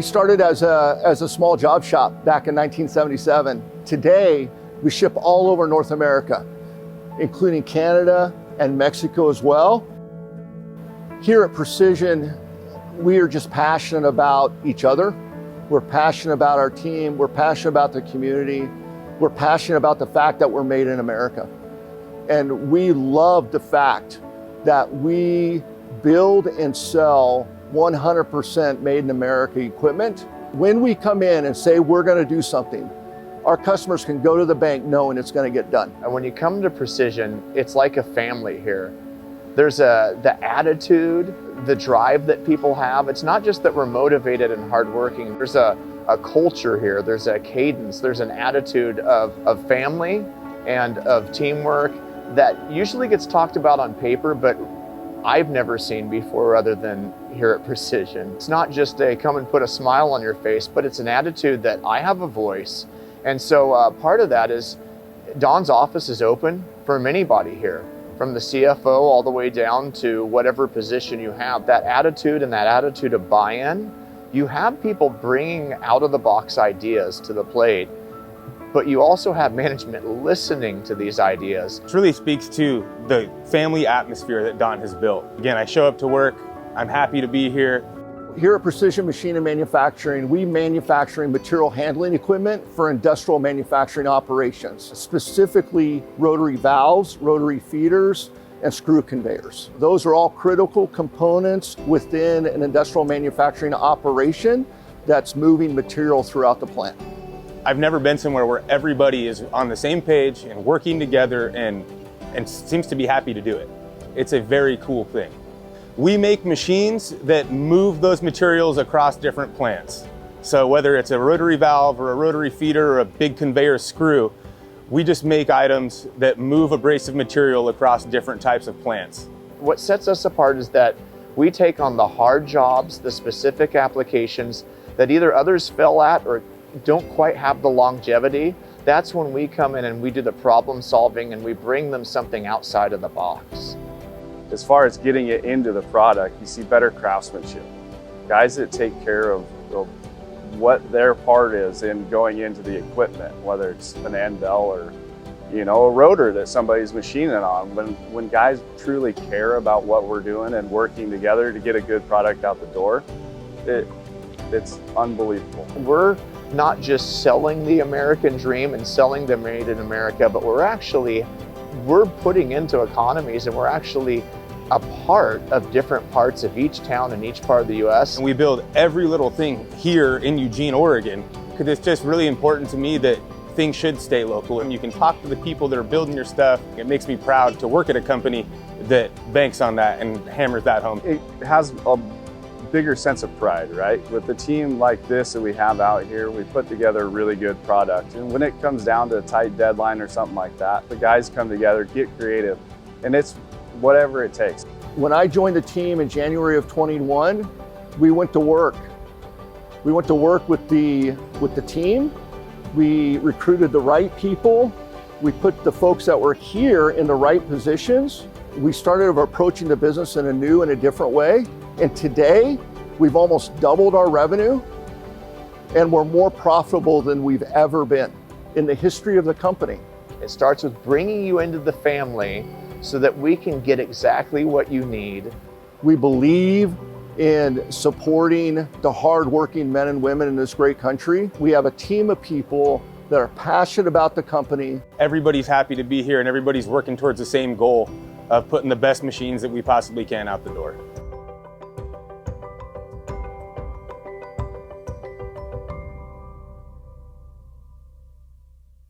We started as a small job shop back in 1977. Today, we ship all over North America, including Canada and Mexico as well. Here at Precision, we are just passionate about each other. We're passionate about our team. We're passionate about the community. We're passionate about the fact that we're made in America. And we love the fact that we build and sell 100% made in America equipment. When we come in and say we're going to do something, our customers can go to the bank knowing it's going to get done. And when you come to Precision, it's like a family here. There's the attitude, the drive that people have. It's not just that we're motivated and hardworking. There's a culture here. There's a cadence. There's an attitude of family and of teamwork that usually gets talked about on paper, but I've never seen before other than here at Precision. It's not just a come and put a smile on your face, but it's an attitude that I have a voice. And so part of that is Don's office is open for anybody here, from the CFO all the way down to whatever position you have. That attitude and that attitude of buy-in, you have people bringing out of the box ideas to the plate, but you also have management listening to these ideas. It really speaks to the family atmosphere that Don has built. Again, I show up to work, I'm happy to be here. Here at Precision Machine and Manufacturing, we manufacture material handling equipment for industrial manufacturing operations, specifically rotary valves, rotary feeders, and screw conveyors. Those are all critical components within an industrial manufacturing operation that's moving material throughout the plant. I've never been somewhere where everybody is on the same page and working together and seems to be happy to do it. It's a very cool thing. We make machines that move those materials across different plants. So whether it's a rotary valve or a rotary feeder or a big conveyor screw, we just make items that move abrasive material across different types of plants. What sets us apart is that we take on the hard jobs, the specific applications that either others fail at or don't quite have the longevity. That's when we come in and we do the problem solving and we bring them something outside of the box. As far as getting it into the product, you see better craftsmanship. Guys that take care of what their part is in going into the equipment, whether it's an end bell or a rotor that somebody's machining on. When guys truly care about what we're doing and working together to get a good product out the door, it's unbelievable. We're not just selling the American dream and selling the made in America, but we're putting into economies and we're actually a part of different parts of each town and each part of the U.S. And we build every little thing here in Eugene, Oregon, because it's just really important to me that things should stay local. And you can talk to the people that are building your stuff. It makes me proud to work at a company that banks on that and hammers that home. It has a bigger sense of pride, right? With a team like this that we have out here, we put together a really good product. And when it comes down to a tight deadline or something like that, the guys come together, get creative, and it's whatever it takes. When I joined the team in January of 21, we went to work. We went to work with the team. We recruited the right people. We put the folks that were here in the right positions. We started approaching the business in a new and a different way. And today, we've almost doubled our revenue and we're more profitable than we've ever been in the history of the company. It starts with bringing you into the family so that we can get exactly what you need. We believe in supporting the hardworking men and women in this great country. We have a team of people that are passionate about the company. Everybody's happy to be here and everybody's working towards the same goal of putting the best machines that we possibly can out the door.